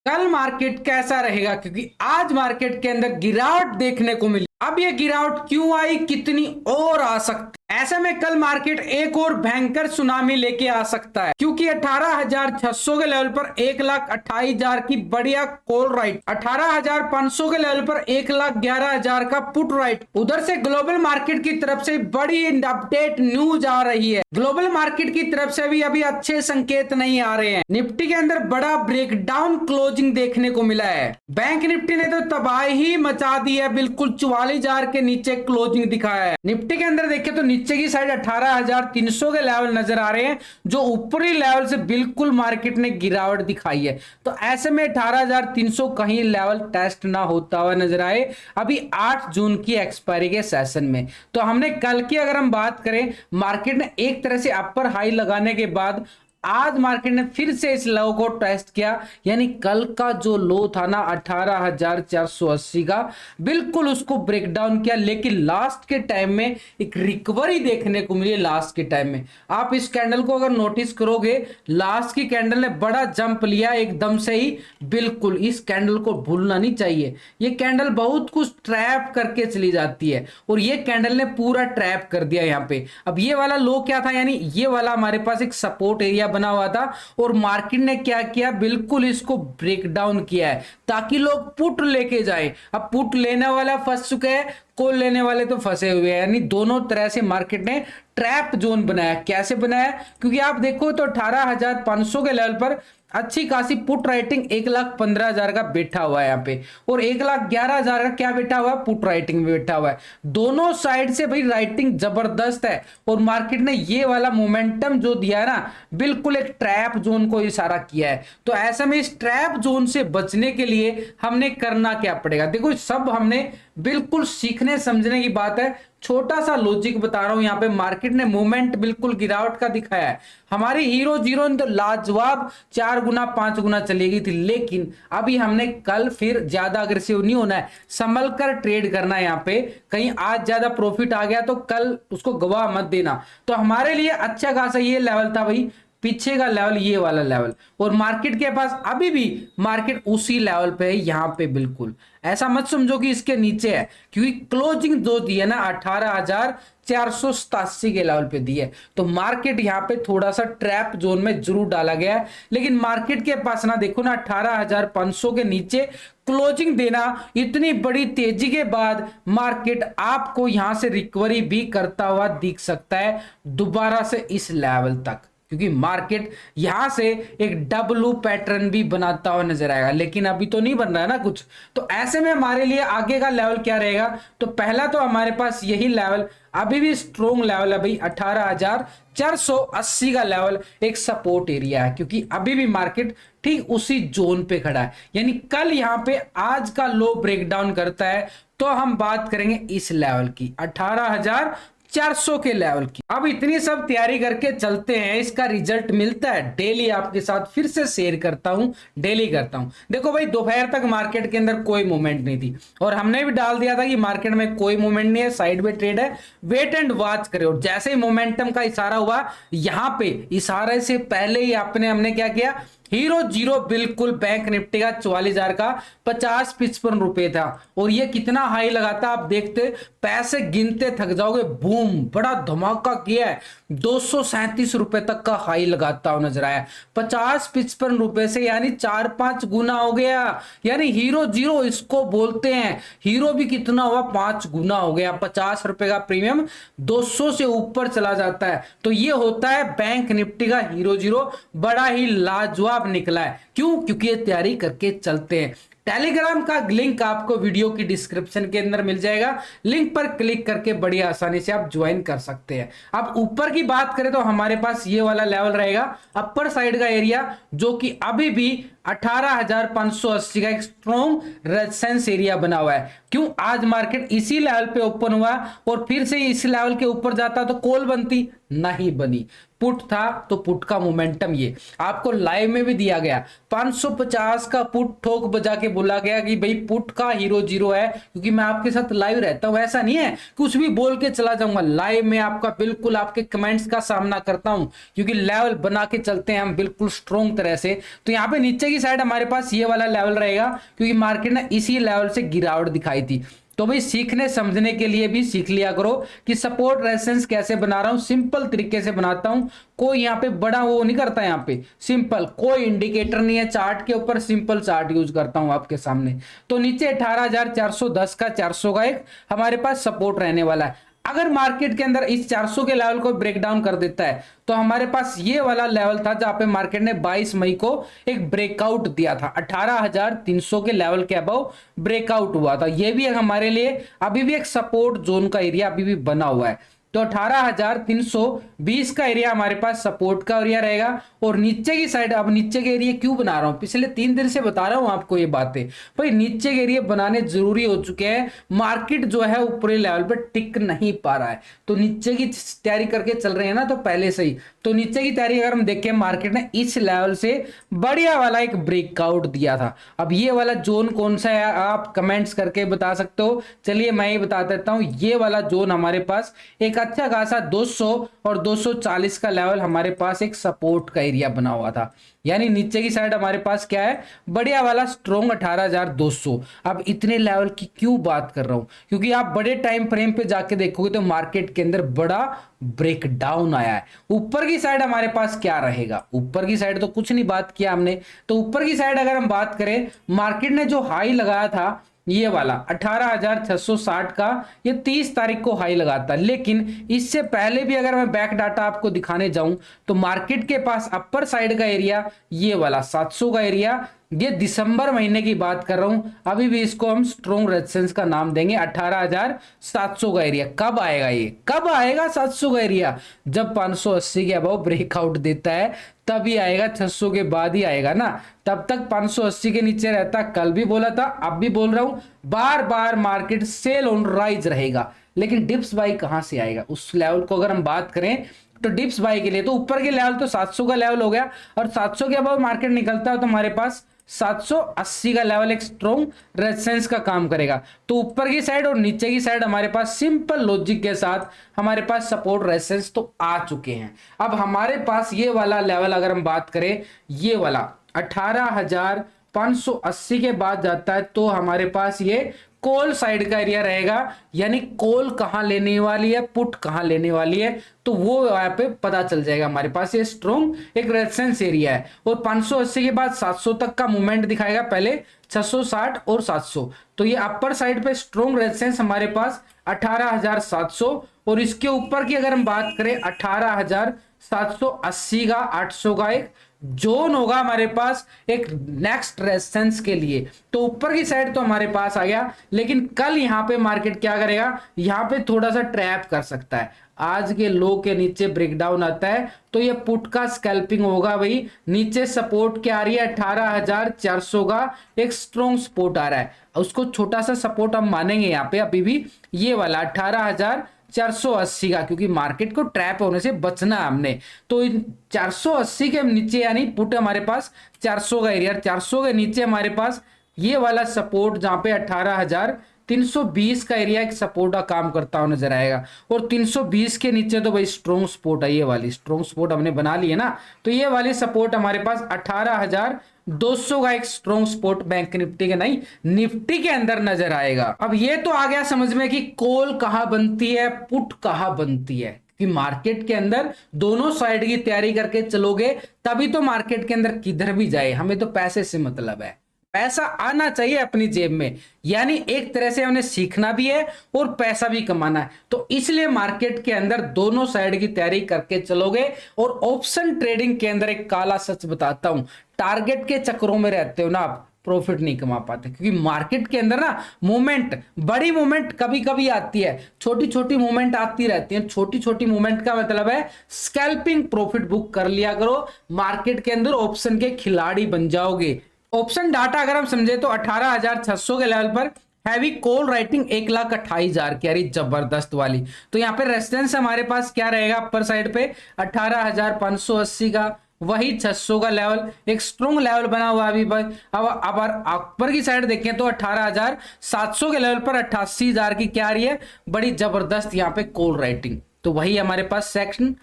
कल मार्केट कैसा रहेगा, क्योंकि आज मार्केट के अंदर गिरावट देखने को मिली। अब ये गिरावट क्यों आई, कितनी और आ सकती, ऐसे में कल मार्केट एक और भयंकर सुनामी लेके आ सकता है, क्योंकि 18,600 के लेवल पर 1,28,000 की बढ़िया कॉल राइट, 18,500 के लेवल पर 1,11,000 का पुट राइट। उधर से ग्लोबल मार्केट की तरफ से बड़ी अपडेट न्यूज आ रही है। ग्लोबल मार्केट की तरफ से भी अभी अच्छे संकेत नहीं आ रहे हैं। निफ्टी के अंदर बड़ा ब्रेकडाउन क्लोजिंग देखने को मिला है। बैंक निफ्टी ने तो तबाही मचा दी है, बिल्कुल 44,000 के नीचे क्लोजिंग दिखाया है। निफ्टी के अंदर देखें तो नीचे की साइड 18,300 के लेवल नजर आ रहे हैं, जो ऊपरी लेवल से बिल्कुल मार्केट ने गिरावट दिखाई है। तो ऐसे में 18,300 कहीं लेवल टेस्ट ना होता हुआ नजर आए अभी 8 जून की एक्सपायरी के सेशन में। तो हमने कल की अगर हम बात करें, मार्केट ने एक तरह से अपर हाई लगाने के बाद आज मार्केट ने फिर से इस लो को टेस्ट किया, यानी कल का जो लो था ना 18,480 का, बिल्कुल उसको ब्रेक डाउन किया। लेकिन लास्ट के टाइम में एक रिकवरी देखने को मिली। लास्ट के टाइम में आप इस कैंडल को अगर नोटिस करोगे, लास्ट की कैंडल ने बड़ा जंप लिया एकदम से ही। बिल्कुल इस कैंडल को भूलना नहीं चाहिए, ये कैंडल बहुत कुछ ट्रैप करके चली जाती है, और ये कैंडल ने पूरा ट्रैप कर दिया यहाँ पे। अब ये वाला लो क्या था, यानी ये वाला हमारे पास एक सपोर्ट एरिया बना हुआ था, और मार्केट ने क्या किया, बिल्कुल इसको ब्रेक डाउन किया है ताकि लोग पुट लेके जाए। अब पुट लेने वाला फंस चुके हैं, कॉल लेने वाले तो फंसे हुए हैं, यानी दोनों तरह से मार्केट ने ट्रैप जोन बनाया। कैसे बनाया, क्योंकि आप देखो तो 18,500 के लेवल पर अच्छी खासी पुट राइटिंग 1,15,000 का बैठा हुआ है यहाँ पे, और 1,11,000 का क्या बैठा हुआ है, पुट राइटिंग में बैठा हुआ है। दोनों साइड से भाई राइटिंग जबरदस्त है, और मार्केट ने ये वाला मोमेंटम जो दिया है ना, बिल्कुल एक ट्रैप जोन को इशारा किया है। तो ऐसे में इस ट्रैप जोन से बचने के लिए हमने करना क्या पड़ेगा, देखो सब हमने बिल्कुल सीखने समझने की बात है। छोटा सा लॉजिक बता रहा हूं, यहाँ पे मार्केट ने मूवमेंट बिल्कुल गिरावट का दिखाया है। हमारी हीरो जीरो ने तो लाजवाब 4 गुना 5 गुना चली गई थी, लेकिन अभी हमने कल फिर ज्यादा अग्रेसिव नहीं होना है, संभल कर ट्रेड करना है। यहाँ पे कहीं आज ज्यादा प्रॉफिट आ गया तो कल उसको गवा मत देना। तो हमारे लिए अच्छा खासा ये लेवल था भाई, पीछे का लेवल ये वाला लेवल, और मार्केट के पास अभी भी मार्केट उसी लेवल पे है यहाँ पे। बिल्कुल ऐसा मत समझो कि इसके नीचे है, क्योंकि क्लोजिंग जो दी है ना 18,487 के लेवल पे दी है। तो मार्केट यहाँ पे थोड़ा सा ट्रैप जोन में जरूर डाला गया है, लेकिन मार्केट के पास ना देखो ना 18,500 के नीचे क्लोजिंग देना, इतनी बड़ी तेजी के बाद मार्केट आपको यहां से रिकवरी भी करता हुआ दिख सकता है दोबारा से इस लेवल तक, क्योंकि मार्केट यहां से एक डब्लू पैटर्न भी बनाता हुआ नजर आएगा। लेकिन अभी तो नहीं बन रहा है ना कुछ। तो ऐसे में हमारे लिए आगे का लेवल क्या रहेगा, तो पहला तो हमारे पास यही लेवल अभी भी स्ट्रॉन्ग लेवल है भाई, 18,480 का लेवल एक सपोर्ट एरिया है, क्योंकि अभी भी मार्केट ठीक उसी जोन पे खड़ा है। यानी कल यहां पे आज का लो ब्रेकडाउन करता है तो हम बात करेंगे इस लेवल की, 18,400 के लेवल की। अब इतनी सब तैयारी करके चलते हैं, इसका रिजल्ट मिलता है डेली आपके साथ फिर से शेयर करता हूं, डेली करता हूं। देखो भाई दोपहर तक मार्केट के अंदर कोई मूवमेंट नहीं थी, और हमने भी डाल दिया था कि मार्केट में कोई मूवमेंट नहीं है, साइड में ट्रेड है, वेट एंड वॉच करे। और जैसे ही मोमेंटम का इशारा हुआ, यहां पे इशारे से पहले ही हमने क्या किया, हीरो जीरो बिल्कुल बैंक निफ्टी का 44,000 का 50-55 रुपए था, और ये कितना हाई लगाता आप देखते, पैसे गिनते थक जाओगे। बूम, बड़ा धमाका किया है, 237 रुपए तक का हाई लगाता हुआ नजर आया, 50-55 रुपए से यानी 4-5 गुना हो गया। यानी हीरो जीरो इसको बोलते हैं, हीरो भी कितना हुआ, 5 गुना हो गया। 50 रुपए का प्रीमियम 200 से ऊपर चला जाता है। तो ये होता है बैंक निफ्टी का हीरो जीरो, बड़ा ही लाजवाब निकला है। क्यों, क्योंकि ये तैयारी करके चलते हैं। टेलीग्राम का लिंक आपको वीडियो की डिस्क्रिप्शन के अंदर मिल जाएगा, लिंक पर क्लिक करके बड़ी आसानी से आप ज्वाइन कर सकते हैं। अब ऊपर की बात करें तो हमारे पास ये वाला लेवल रहेगा अपर साइड का एरिया, जो कि अभी भी 18,580 का एक स्ट्रॉन्ग रेजिस्टेंस एरिया बना हुआ है। क्यों, आज मार्केट इसी लेवल पे ओपन हुआ, और फिर से इस लेवल के ऊपर जाता तो कॉल बनती, नहीं बनी, पुट था। तो पुट का मोमेंटम ये आपको लाइव में भी दिया गया, 550 का पुट ठोक बजा के बोला गया कि भाई पुट का हीरो जीरो है, क्योंकि मैं आपके साथ लाइव रहता हूं। ऐसा नहीं है कुछ भी बोल के चला जाऊंगा, लाइव में आपका बिल्कुल आपके कमेंट्स का सामना करता हूं, क्योंकि लेवल बना के चलते हैं हम बिल्कुल स्ट्रॉन्ग तरह से। तो यहाँ पे नीचे की साइड हमारे पास ये वाला लेवल रहेगा, क्योंकि मार्केट ने इसी लेवल से गिरावट दिखाई थी। तो भाई सीखने समझने के लिए भी सीख लिया करो कि सपोर्ट रेजिस्टेंस कैसे बना रहा हूं, सिंपल तरीके से बनाता हूं। कोई यहाँ पे बड़ा वो नहीं करता, यहाँ पे सिंपल कोई इंडिकेटर नहीं है चार्ट के ऊपर, सिंपल चार्ट यूज करता हूं आपके सामने। तो नीचे 18,410 का 400 का एक हमारे पास सपोर्ट रहने वाला है। अगर मार्केट के अंदर इस 400 के लेवल को ब्रेक डाउन कर देता है तो हमारे पास ये वाला लेवल था जहां पे मार्केट ने 22 मई को एक ब्रेकआउट दिया था, 18,300 के लेवल के अबव ब्रेकआउट हुआ था। ये भी हमारे लिए अभी भी एक सपोर्ट जोन का एरिया अभी भी बना हुआ है। तो 18,320 का एरिया हमारे पास सपोर्ट का एरिया रहेगा। और नीचे की साइड, अब नीचे के एरिया क्यों बना रहा हूं, पिछले 3 दिन से बता रहा हूं आपको ये बातें, भाई नीचे के एरिया बनाने जरूरी हो चुके हैं। मार्केट जो है ऊपरी लेवल पर टिक नहीं पा रहा है, तो नीचे की तैयारी करके चल रहे हैं ना, तो पहले से ही तो नीचे की तैयारी अगर हम देखें, मार्केट ने इस लेवल से बढ़िया वाला एक ब्रेकआउट दिया था। अब ये वाला जोन कौन सा है आप कमेंट्स करके बता सकते हो, चलिए मैं ही बता देता हूं। ये वाला जोन हमारे पास एक अच्छा खासा 200 और 240 का लेवल हमारे पास एक सपोर्ट का एरिया बना हुआ था। यानी नीचे की साइड हमारे पास क्या है, बढ़िया वाला स्ट्रॉन्ग 18,200। अब इतने लेवल की क्यों बात कर रहा हूं, क्योंकि आप बड़े टाइम फ्रेम पे जाके देखोगे तो मार्केट के अंदर बड़ा ब्रेक डाउन आया है। ऊपर की साइड हमारे पास क्या रहेगा, ऊपर की साइड तो कुछ नहीं बात किया हमने। तो ऊपर की साइड अगर हम बात करें, मार्केट ने जो हाई लगाया था ये वाला 18,660 का, ये 30 तारीख को हाई लगाता, लेकिन इससे पहले भी अगर मैं बैक डाटा आपको दिखाने जाऊं तो मार्केट के पास अपर साइड का एरिया ये वाला 700 का एरिया, ये दिसंबर महीने की बात कर रहा हूं, अभी भी इसको हम स्ट्रॉन्ग रेजिस्टेंस का नाम देंगे। 18,700 का एरिया कब आएगा, ये कब आएगा 700 का एरिया, जब 580 के अबव ब्रेकआउट देता है तभी आएगा, 600 के बाद ही आएगा ना। तब तक 580 के नीचे रहता, कल भी बोला था अब भी बोल रहा हूं, बार बार मार्केट सेल ऑन राइज रहेगा। लेकिन डिप्स बाई कहां से आएगा, उस लेवल को अगर हम बात करें तो डिप्स बाई के लिए तो ऊपर के लेवल तो 700 का लेवल हो गया, और 700 के अबव मार्केट निकलता है तो हमारे पास 780 का लेवल एक स्ट्रॉन्ग रेजिस्टेंस का काम करेगा। तो ऊपर की साइड और नीचे की साइड हमारे पास सिंपल लॉजिक के साथ हमारे पास सपोर्ट रेजिस्टेंस तो आ चुके हैं। अब हमारे पास ये वाला लेवल अगर हम बात करें, ये वाला 18,580 के बाद जाता है तो हमारे पास ये कॉल साइड का एरिया रहेगा। यानी कॉल कहां लेने वाली है, पुट कहां लेने वाली है, तो वो यहाँ पे पता चल जाएगा। हमारे पास ये स्ट्रॉन्ग एक रेजिस्टेंस एरिया है, और 580 के बाद 700 तक का मूवमेंट दिखाएगा, पहले 660 और 700। तो ये अपर साइड पे स्ट्रॉन्ग रेजिस्टेंस हमारे पास 18,700, और इसके ऊपर की अगर हम बात करें 18,780 का 800 का एक जोन होगा हमारे पास एक नेक्स्ट रेजिस्टेंस के लिए। तो ऊपर की साइड तो हमारे पास आ गया, लेकिन कल यहां पे मार्केट क्या करेगा, यहां पे थोड़ा सा ट्रैप कर सकता है। आज के लो के नीचे ब्रेकडाउन आता है तो ये पुट का स्कैल्पिंग होगा। भाई नीचे सपोर्ट क्या आ रही है, 18,400 का एक स्ट्रॉन्ग सपोर्ट आ रहा है, उसको छोटा सा सपोर्ट हम मानेंगे यहाँ पे अभी भी, ये वाला 18,480 का, क्योंकि मार्केट को ट्रैप होने से बचना है हमने। तो इन 480 के नीचे यानी पुट हमारे पास 400 का एरिया, 400 के नीचे हमारे पास ये वाला सपोर्ट जहां पे 18,320 का एरिया एक सपोर्ट का काम करता हुआ नजर आएगा। और 320 के नीचे तो भाई स्ट्रॉन्ग सपोर्ट है, ये वाली स्ट्रॉन्ग सपोर्ट हमने बना ली है ना। तो ये वाली सपोर्ट हमारे पास 18,200 का एक स्ट्रॉन्ग सपोर्ट बैंक निफ्टी के नहीं, निफ्टी के अंदर नजर आएगा। अब ये तो आ गया समझ में कि कॉल कहां बनती है, पुट कहां बनती है, कि मार्केट के अंदर दोनों साइड की तैयारी करके चलोगे तभी तो मार्केट के अंदर किधर भी जाए, हमें तो पैसे से मतलब है, पैसा आना चाहिए अपनी जेब में। यानी एक तरह से हमने सीखना भी है और पैसा भी कमाना है, तो इसलिए मार्केट के अंदर दोनों साइड की तैयारी करके चलोगे। और ऑप्शन ट्रेडिंग के अंदर एक काला सच बताता हूं, टारगेट के चक्करों में रहते हो ना आप, प्रॉफिट नहीं कमा पाते, क्योंकि मार्केट के अंदर ना मूवमेंट, बड़ी मूवमेंट कभी कभी आती है, छोटी छोटी मूवमेंट आती रहती है। छोटी छोटी मूवमेंट का मतलब है स्कैल्पिंग प्रॉफिट बुक कर लिया करो, मार्केट के अंदर ऑप्शन के खिलाड़ी बन जाओगे। ऑप्शन डाटा अगर हम समझे तो 18,600 के लेवल पर हैवी कॉल राइटिंग 1,28,000 की, अरे जबरदस्त वाली। तो यहाँ पे रेजिस्टेंस हमारे पास क्या रहेगा, अपर साइड पे 18,580 का, वही 600 का लेवल, एक स्ट्रॉन्ग लेवल बना हुआ है अभी भाई। अब ऊपर की साइड देखें तो 18,700 के लेवल पर 88,000 की क्या आ रही है, बड़ी जबरदस्त यहाँ पे कॉल राइटिंग। तो वही हमारे पास सेक्शन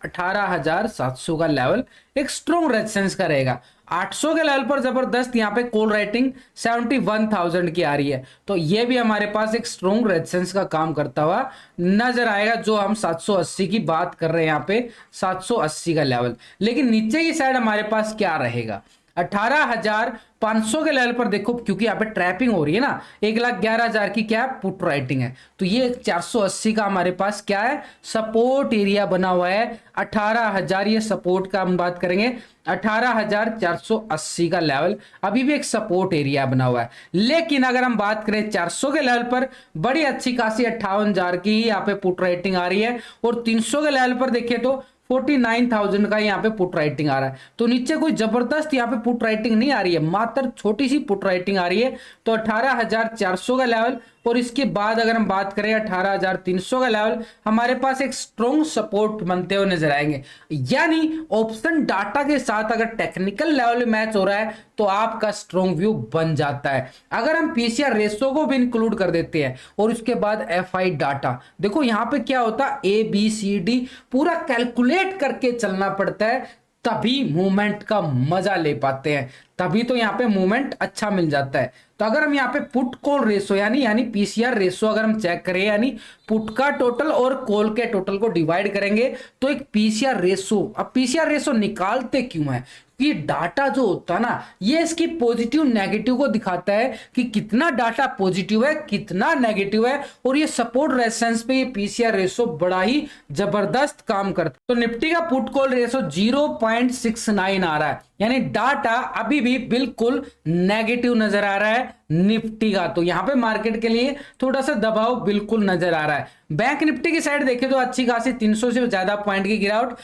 18,700 का लेवल एक स्ट्रॉन्ग रेजिस्टेंस का रहेगा। 800 के लेवल पर जबरदस्त यहाँ पे कॉल राइटिंग 71,000 की आ रही है, तो ये भी हमारे पास एक स्ट्रॉन्ग रेजिस्टेंस का काम करता हुआ नजर आएगा, जो हम 780 की बात कर रहे हैं यहाँ पे, 780 का लेवल। लेकिन नीचे की साइड हमारे पास क्या रहेगा, 18,500 के लेवल पर देखो, क्योंकि यहाँ पे ट्रैपिंग हो रही है ना, 1,11,000 की क्या है, पुट राइटिंग है, तो ये 480 का हमारे पास क्या है, सपोर्ट एरिया बना हुआ है। 18,000 ये सपोर्ट का हम बात करेंगे, 18,480 का लेवल अभी भी एक सपोर्ट एरिया बना हुआ है। लेकिन अगर हम बात करें 400 के लेवल पर, बड़ी अच्छी खासी 58,000 की यहाँ पे पुट राइटिंग आ रही है, और 300 के लेवल पर देखिए तो 49,000 का यहाँ पे पुट राइटिंग आ रहा है। तो नीचे कोई जबरदस्त यहाँ पे पुट राइटिंग नहीं आ रही है, मात्र छोटी सी पुट राइटिंग आ रही है। तो 18,400 का लेवल, और इसके बाद अगर हम बात करें 18,300 का लेवल, हमारे पास एक स्ट्रॉन्ग सपोर्ट बनते हुए नजर आएंगे। यानी ऑप्शन डाटा के साथ अगर टेक्निकल लेवल मैच हो रहा है तो आपका स्ट्रॉन्ग व्यू बन जाता है। अगर हम पीसीआर रेशो को भी इंक्लूड कर देते हैं और उसके बाद एफआई डाटा, देखो यहां पे क्या होता है, ABCD पूरा कैलकुलेट करके चलना पड़ता है, तभी मूवमेंट का मजा ले पाते हैं, तभी तो यहाँ पे मूवमेंट अच्छा मिल जाता है। तो अगर हम यहाँ पे पुट कॉल रेशो यानी पीसीआर रेशो अगर हम चेक करें, यानी पुट का टोटल और कॉल के टोटल को डिवाइड करेंगे तो एक पीसीआर रेशो, अब पीसीआर रेशो निकालते क्यों है, कि डाटा जो होता है ना, ये इसकी पॉजिटिव नेगेटिव को दिखाता है कि कितना डाटा पॉजिटिव है कितना नेगेटिव है, और ये सपोर्ट रेजिस्टेंस पे ये पीसीआर रेशो बड़ा ही जबरदस्त काम करता है। तो निफ्टी का पुट कॉल रेशो 0.69 आ रहा है, यानी डाटा अभी भी बिल्कुल नेगेटिव नजर आ रहा है निफ्टी का। तो यहां पे मार्केट के लिए थोड़ा सा दबाव बिल्कुल नजर आ रहा है। बैंक निफ्टी की साइड देखें तो अच्छी खासी 300 से ज्यादा पॉइंट की गिरावट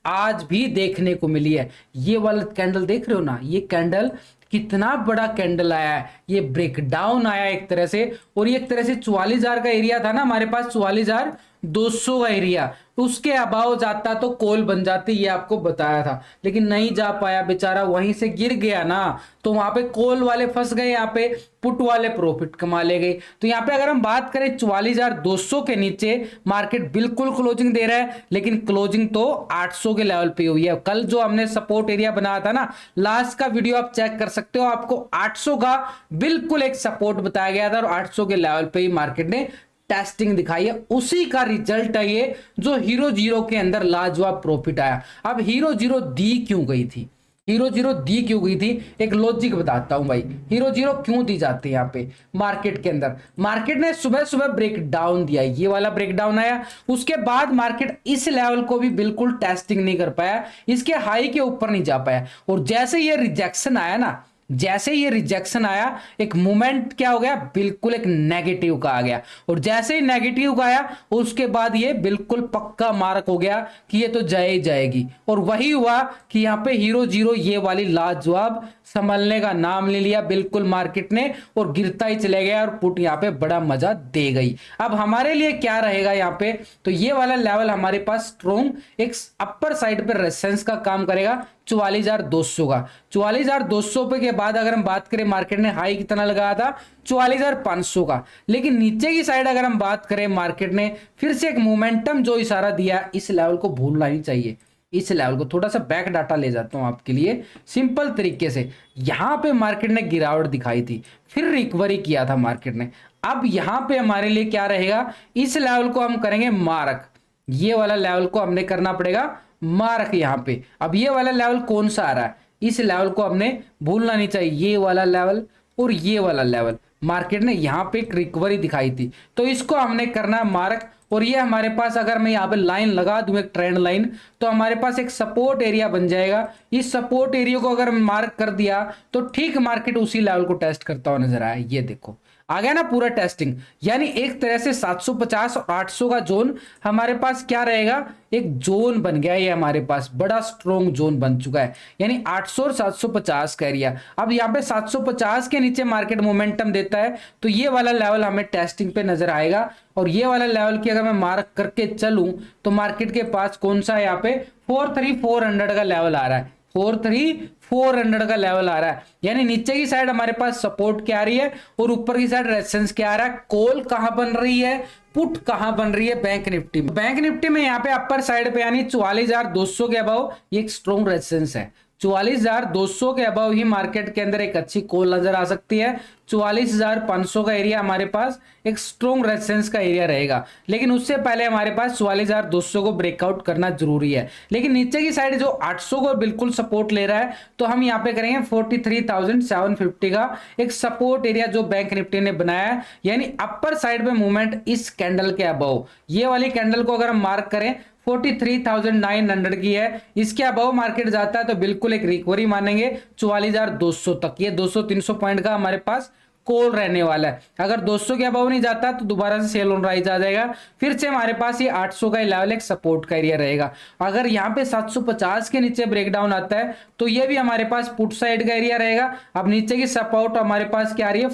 आज भी देखने को मिली है। ये वाला कैंडल देख रहे हो ना, ये कैंडल कितना बड़ा कैंडल आया है, ये ब्रेकडाउन आया एक तरह से, और ये एक तरह से 44,000 का एरिया था ना हमारे पास, 44,200 का एरिया, उसके अबाव जाता तो कॉल बन जाती, ये आपको बताया था, लेकिन नहीं जा पाया बेचारा, वहीं से गिर गया ना, तो वहां पे कॉल वाले फंस गए, यहाँ पे पुट वाले प्रॉफिट कमा ले गए। तो यहाँ पे अगर हम बात करें 44,200 के नीचे मार्केट बिल्कुल क्लोजिंग दे रहा है, लेकिन क्लोजिंग तो 800 के लेवल पे हुई है। कल जो हमने सपोर्ट एरिया बनाया था ना, लास्ट का वीडियो आप चेक कर सकते हो, आपको 800 का बिल्कुल एक सपोर्ट बताया गया था, और 800 के लेवल पे ही मार्केट ने टेस्टिंग दिखाई है, उसी का रिजल्ट है ये, जो हीरो जीरो के अंदर लाजवाब प्रॉफिट आया। अब हीरो जीरो दी क्यों गई थी, हीरो जीरो दी क्यों गई थी, एक लॉजिक बताता हूं भाई, हीरो जीरो क्यों दी जाती है यहाँ पे मार्केट के अंदर। मार्केट ने सुबह सुबह ब्रेक डाउन दिया, ये वाला ब्रेक डाउन आया, उसके बाद मार्केट इस लेवल को भी बिल्कुल टेस्टिंग नहीं कर पाया, इसके हाई के ऊपर नहीं जा पाया, और जैसे ये रिजेक्शन आया ना, जैसे ये रिजेक्शन आया, एक मूवमेंट क्या हो गया, बिल्कुल एक नेगेटिव का आ गया, और जैसे ही नेगेटिव का आया उसके बाद ये बिल्कुल पक्का मार्क हो गया कि ये तो जाए जाएगी, और वही हुआ कि यहाँ पे हीरो जीरो ये वाली लाजवाब संभलने का नाम ले लिया बिल्कुल मार्केट ने, और गिरता ही चले गया, और पुट यहाँ पे बड़ा मजा दे गई। अब हमारे लिए क्या रहेगा यहाँ पे, तो ये वाला लेवल हमारे पास स्ट्रॉन्ग एक अपर साइड पे रेजिस्टेंस का काम करेगा, 44,200 का। 44,200 पे के बाद अगर हम बात करें, मार्केट ने हाई कितना लगाया था, 44,500 का, लेकिन नीचे की साइड अगर हम बात करें, मार्केट ने फिर से एक मोमेंटम जो इशारा दिया, इस लेवल को भूलना नहीं चाहिए। इस लेवल को थोड़ा सा बैक डाटा ले जाता हूं आपके लिए सिंपल तरीके से, यहां पे मार्केट ने गिरावट दिखाई थी, फिर रिकवरी किया था मार्केट ने। अब यहां पे हमारे लिए क्या रहेगा, इस लेवल को हम करेंगे मार्क, ये वाला लेवल को हमने करना पड़ेगा मार्क यहां पे। अब ये वाला लेवल कौन सा आ रहा है, इस लेवल को हमने भूलना नहीं चाहिए, ये वाला लेवल और ये वाला लेवल, मार्केट ने यहां पे एक रिकवरी दिखाई थी, तो इसको हमने करना मार्क। और ये हमारे पास अगर मैं यहाँ पे लाइन लगा दूं एक ट्रेंड लाइन, तो हमारे पास एक सपोर्ट एरिया बन जाएगा। इस सपोर्ट एरिया को अगर मार्क कर दिया तो ठीक मार्केट उसी लेवल को टेस्ट करता हुआ नजर आया, ये देखो आ गया ना पूरा टेस्टिंग। यानी एक तरह से 750 और 800 का जोन हमारे पास क्या रहेगा, एक जोन बन गया, ये हमारे पास बड़ा स्ट्रॉन्ग जोन बन चुका है, यानी 800 और 750 का एरिया। अब यहाँ पे 750 के नीचे मार्केट मोमेंटम देता है, तो ये वाला लेवल हमें टेस्टिंग पे नजर आएगा, और ये वाला लेवल की अगर मैं मार्क करके चलूं तो मार्केट के पास कौन सा है, यहाँ पे 43,400 का लेवल आ रहा है, 43400 का लेवल आ रहा है, यानी नीचे की साइड हमारे पास सपोर्ट क्या आ रही है और ऊपर की साइड रेजिस्टेंस क्या आ रहा है। कॉल कहां बन रही है, पुट कहां बन रही है बैंक निफ्टी में। बैंक निफ्टी में यहाँ पे अपर साइड पे यानी 44,200 के अबाव ये एक स्ट्रॉन्ग रेजिस्टेंस है। 44,200 के अबाव ही मार्केट के अंदर एक अच्छी कॉल नजर आ सकती है। 44,500 का एरिया हमारे पास एक स्ट्रॉन्ग रेजिस्टेंस का एरिया रहेगा, लेकिन उससे पहले हमारे पास 44,200 को ब्रेकआउट करना जरूरी है। लेकिन नीचे की साइड जो 800 को बिल्कुल सपोर्ट ले रहा है, तो हम यहाँ पे करेंगे 43,750 का एक सपोर्ट एरिया जो बैंक निफ्टी ने बनाया है, यानी अपर साइड पे मूवमेंट इस कैंडल के अबव, ये वाली कैंडल को अगर हम मार्क करें 43,900 की है, इसके अबव मार्केट जाता है तो बिल्कुल एक रिकवरी मानेंगे 44,200 तक। ये 200-300 पॉइंट का हमारे पास कॉल रहने वाला है। अगर 200 के अबव नहीं जाता तो दोबारा से सेल ऑन राइज आ जाएगा, फिर से हमारे पास ये 800 का लेवल एक सपोर्ट का एरिया रहेगा। अगर यहाँ पे 750 के नीचे ब्रेकडाउन आता है तो ये भी हमारे पास पुट साइड का एरिया रहेगा। अब नीचे की सपोर्ट हमारे पास क्या आ रही है,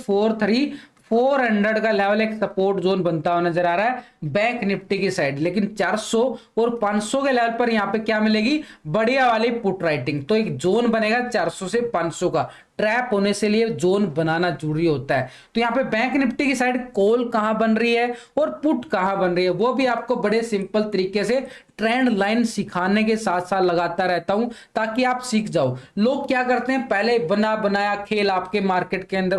400 का लेवल एक सपोर्ट जोन बनता हुआ नजर आ रहा है बैंक निफ्टी की साइड। लेकिन 400 और 500 के लेवल पर यहाँ पे क्या मिलेगी, बढ़िया वाली पुट राइटिंग। तो एक जोन बनेगा 400 से 500 का। ट्रैप होने से लिए जोन बनाना जरूरी होता है। तो यहाँ पे बैंक निफ्टी की साइड कॉल कहां बन रही है और पुट कहां बन रही है, वो भी आपको बड़े सिंपल तरीके से ट्रेंड लाइन सिखाने के साथ साथ लगाता रहता हूं ताकि आप सीख जाओ। लोग क्या करते हैं, पहले बना बनाया खेल आपके मार्केट के अंदर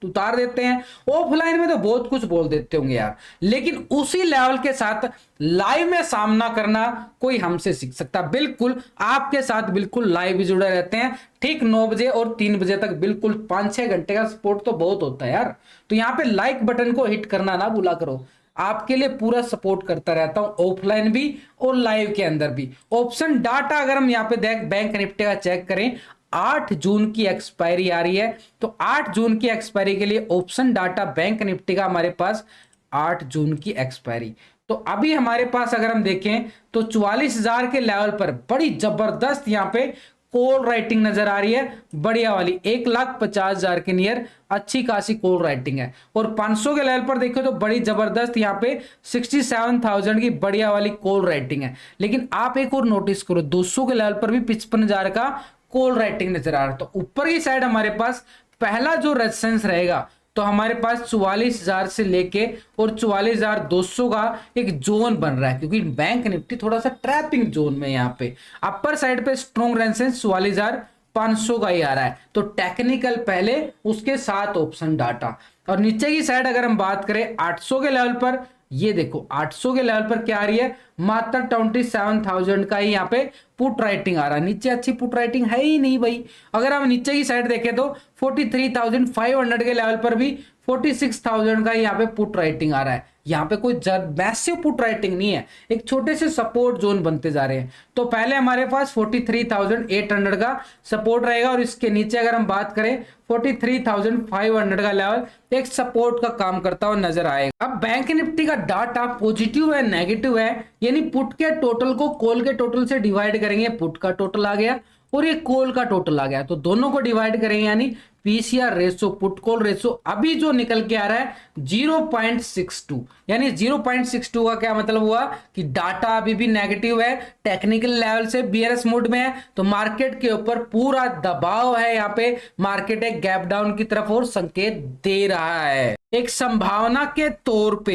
उतार देते हैं। ऑफलाइन में तो बहुत कुछ बोल देते होंगे यार, लेकिन उसी लेवल के साथ लाइव में सामना करना कोई हमसे सीख सकता। बिल्कुल आपके साथ बिल्कुल लाइव भी जुड़े रहते हैं, ठीक 9 बजे और 3 बजे तक, बिल्कुल 5-6 घंटे का सपोर्ट तो बहुत होता है यार। तो यहाँ पे लाइक बटन को हिट करना ना भूला करो, आपके लिए पूरा सपोर्ट करता रहता हूं ऑफलाइन भी और लाइव के अंदर भी। ऑप्शन डाटा अगर हम यहाँ पे देख बैंक निफ्टी का चेक करें, 8 जून की एक्सपायरी आ रही है, तो 8 जून की एक्सपायरी के लिए ऑप्शन डाटा बैंक निफ्टी का हमारे पास 8 जून की एक्सपायरी। तो अभी हमारे पास अगर हम देखें तो 44,000 के लेवल पर बड़ी जबरदस्त यहां पे कॉल राइटिंग नजर आ रही है, बढ़िया वाली 1,50,000 के नियर अच्छी खासी कॉल राइटिंग है। और 500 के लेवल पर देखो तो बड़ी जबरदस्त यहाँ पे 67,000 की बढ़िया वाली कॉल राइटिंग है। लेकिन आप एक और नोटिस करो, 200 के लेवल पर भी 55,000 का कॉल राइटिंग नजर आ रहा है। तो ऊपर की साइड हमारे पास पहला जो रेजिस्टेंस रहेगा तो हमारे पास 44,000 से लेके और 44,200 का एक जोन बन रहा है, क्योंकि बैंक निफ्टी थोड़ा सा ट्रैपिंग जोन में यहाँ पे अपर साइड पे स्ट्रॉन्ग रेजिस्टेंस 44,500 का ही आ रहा है। तो टेक्निकल पहले, उसके साथ ऑप्शन डाटा। और नीचे की साइड अगर हम बात करें 800 के लेवल पर, ये देखो 800 के लेवल पर क्या आ रही है, मात्र 27,000 का ही यहाँ पे पुट राइटिंग आ रहा है। नीचे अच्छी पुट राइटिंग है ही नहीं भाई। अगर हम नीचे की साइड देखें तो 43,500 के लेवल पर भी 46,000 का यहाँ पे पुट राइटिंग आ रहा है। यहाँ पे कोई मैसिव पुट राइटिंग नहीं है, एक छोटे से सपोर्ट जोन बनते जा रहे हैं। तो पहले हमारे पास 43,800 का सपोर्ट रहेगा और इसके नीचे अगर हम बात करें 43,500 का लेवल एक सपोर्ट का काम करता हुआ नजर आएगा। अब बैंक निफ्टी का डाटा पॉजिटिव है नेगेटिव है, यानी पुट के टोटल को कॉल के टोटल से डिवाइड करेंगे, पुट का टोटल आ गया और ये कॉल का टोटल आ गया, तो दोनों को डिवाइड करेंगे यानी PCR ratio, put call ratio अभी जो निकल के आ रहा है 0.62। यानी 0.62 का क्या मतलब हुआ कि डाटा अभी भी नेगेटिव है, टेक्निकल लेवल से बीआरएस मोड में है, तो मार्केट के ऊपर पूरा दबाव है। यहाँ पे मार्केट एक गैप डाउन की तरफ और संकेत दे रहा है, एक संभावना के तौर पे